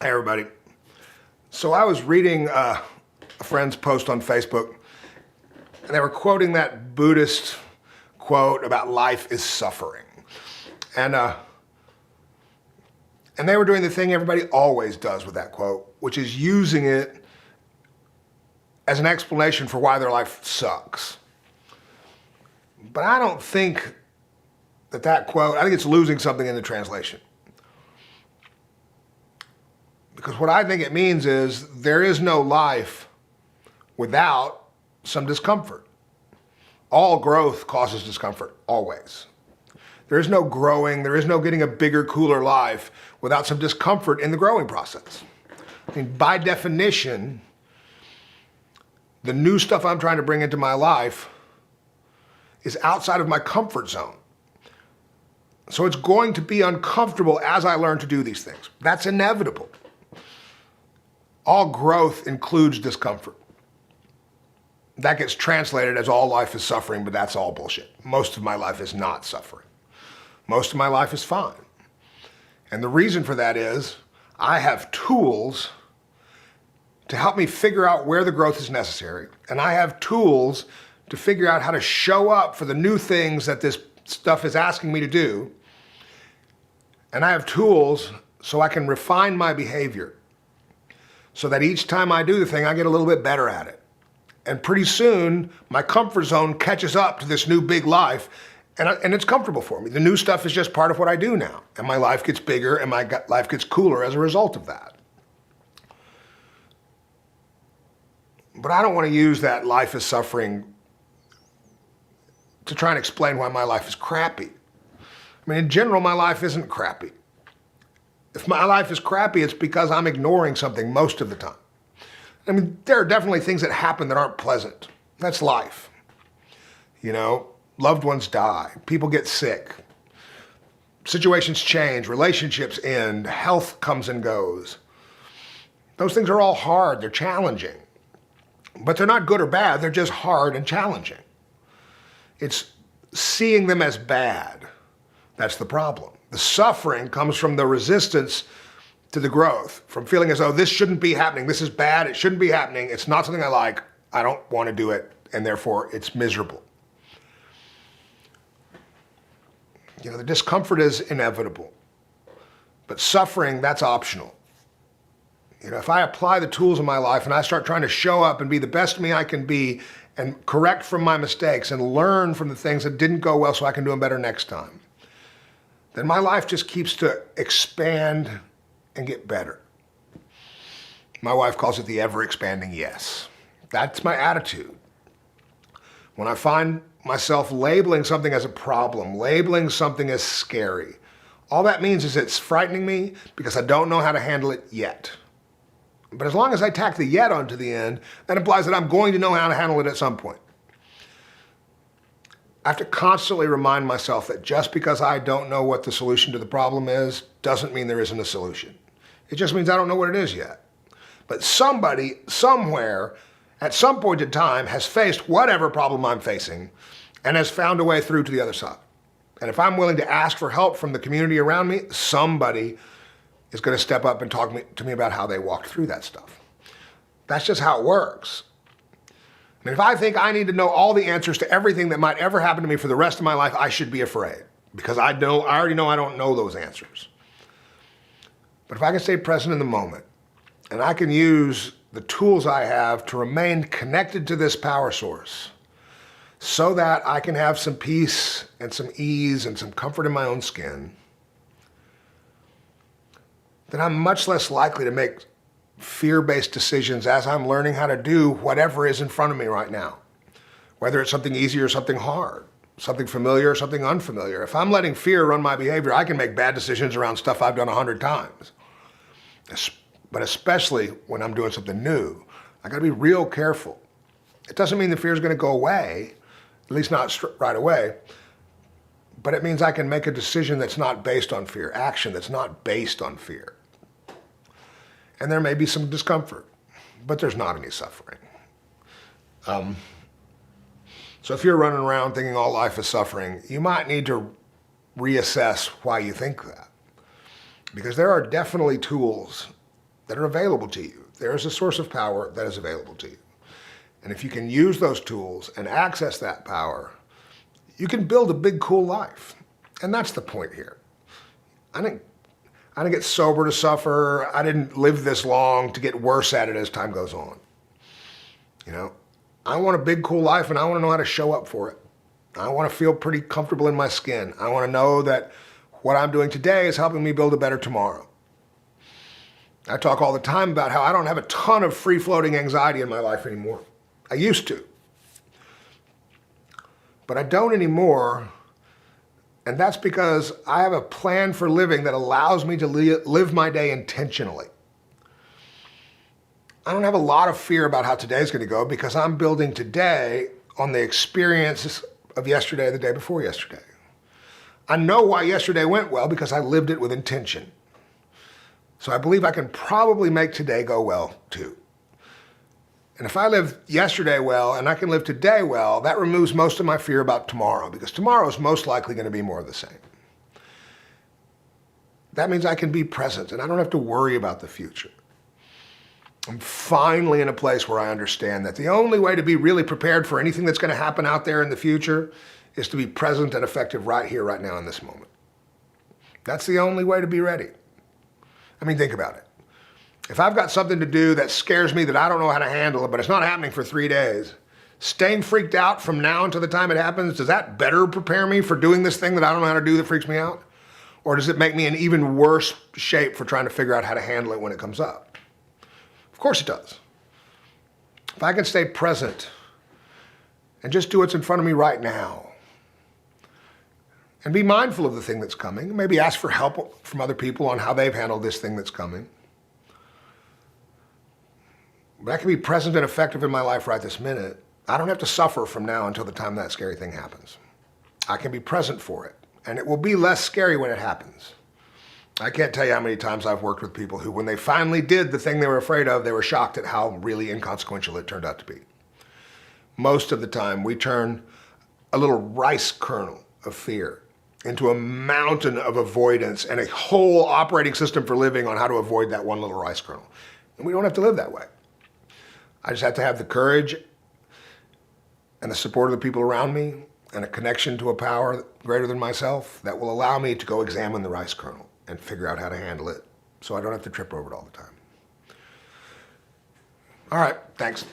Hey everybody. So I was reading a friend's post on Facebook, and they were quoting that Buddhist quote about life is suffering. And they were doing the thing everybody always does with that quote, which is using it as an explanation for why their life sucks. But I don't think that quote, I think it's losing something in the translation. Because what I think it means is there is no life without some discomfort. All growth causes discomfort, always. There is no growing, there is no getting a bigger, cooler life without some discomfort in the growing process. I mean, by definition, the new stuff I'm trying to bring into my life is outside of my comfort zone. So it's going to be uncomfortable as I learn to do these things. That's inevitable. All growth includes discomfort. That gets translated as all life is suffering, but that's all bullshit. Most of my life is not suffering. Most of my life is fine. And the reason for that is I have tools to help me figure out where the growth is necessary. And I have tools to figure out how to show up for the new things that this stuff is asking me to do. And I have tools so I can refine my behavior, so that each time I do the thing, I get a little bit better at it. And pretty soon, my comfort zone catches up to this new big life, and it's comfortable for me. The new stuff is just part of what I do now, and my life gets bigger, and my life gets cooler as a result of that. But I don't want to use that life is suffering to try and explain why my life is crappy. I mean, in general, my life isn't crappy. If my life is crappy, it's because I'm ignoring something most of the time. I mean, there are definitely things that happen that aren't pleasant. That's life. You know, loved ones die, people get sick, situations change, relationships end, health comes and goes. Those things are all hard, they're challenging. But they're not good or bad, they're just hard and challenging. It's seeing them as bad. That's the problem. The suffering comes from the resistance to the growth, from feeling as though this shouldn't be happening, this is bad, it shouldn't be happening, it's not something I like, I don't want to do it, and therefore it's miserable. You know, the discomfort is inevitable, but suffering, that's optional. You know, if I apply the tools in my life and I start trying to show up and be the best me I can be and correct from my mistakes and learn from the things that didn't go well so I can do them better next time, then my life just keeps to expand and get better. My wife calls it the ever-expanding yes. That's my attitude. When I find myself labeling something as a problem, labeling something as scary, all that means is it's frightening me because I don't know how to handle it yet. But as long as I tack the yet onto the end, that implies that I'm going to know how to handle it at some point. I have to constantly remind myself that just because I don't know what the solution to the problem is, doesn't mean there isn't a solution. It just means I don't know what it is yet. But somebody, somewhere, at some point in time, has faced whatever problem I'm facing and has found a way through to the other side. And if I'm willing to ask for help from the community around me, somebody is going to step up and talk to me about how they walked through that stuff. That's just how it works. And if I think I need to know all the answers to everything that might ever happen to me for the rest of my life, I should be afraid, because I already know I don't know those answers. But if I can stay present in the moment, and I can use the tools I have to remain connected to this power source, so that I can have some peace and some ease and some comfort in my own skin, then I'm much less likely to make fear-based decisions as I'm learning how to do whatever is in front of me right now. Whether it's something easy or something hard, something familiar or something unfamiliar. If I'm letting fear run my behavior, I can make bad decisions around stuff I've done 100 times. But especially when I'm doing something new, I gotta be real careful. It doesn't mean the fear is gonna go away, at least not right away, but it means I can make a decision that's not based on fear, action that's not based on fear. And there may be some discomfort, but there's not any suffering. So if you're running around thinking all life is suffering, you might need to reassess why you think that. Because there are definitely tools that are available to you. There is a source of power that is available to you. And if you can use those tools and access that power, you can build a big, cool life. And that's the point here. I didn't get sober to suffer. I didn't live this long to get worse at it as time goes on. You know, I want a big, cool life, and I want to know how to show up for it. I want to feel pretty comfortable in my skin. I want to know that what I'm doing today is helping me build a better tomorrow. I talk all the time about how I don't have a ton of free-floating anxiety in my life anymore. I used to. But I don't anymore, and that's because I have a plan for living that allows me to live my day intentionally. I don't have a lot of fear about how today's going to go because I'm building today on the experiences of yesterday, the day before yesterday. I know why yesterday went well because I lived it with intention. So I believe I can probably make today go well too. And if I live yesterday well and I can live today well, that removes most of my fear about tomorrow, because tomorrow is most likely going to be more of the same. That means I can be present and I don't have to worry about the future. I'm finally in a place where I understand that the only way to be really prepared for anything that's going to happen out there in the future is to be present and effective right here, right now, in this moment. That's the only way to be ready. I mean, think about it. If I've got something to do that scares me that I don't know how to handle it, but it's not happening for 3 days, staying freaked out from now until the time it happens, does that better prepare me for doing this thing that I don't know how to do that freaks me out? Or does it make me in even worse shape for trying to figure out how to handle it when it comes up? Of course it does. If I can stay present and just do what's in front of me right now, and be mindful of the thing that's coming, maybe ask for help from other people on how they've handled this thing that's coming. But I can be present and effective in my life right this minute. I don't have to suffer from now until the time that scary thing happens. I can be present for it, and it will be less scary when it happens. I can't tell you how many times I've worked with people who, when they finally did the thing they were afraid of, they were shocked at how really inconsequential it turned out to be. Most of the time, we turn a little rice kernel of fear into a mountain of avoidance and a whole operating system for living on how to avoid that one little rice kernel. And we don't have to live that way. I just have to have the courage and the support of the people around me and a connection to a power greater than myself that will allow me to go examine the rice kernel and figure out how to handle it so I don't have to trip over it all the time. All right, thanks.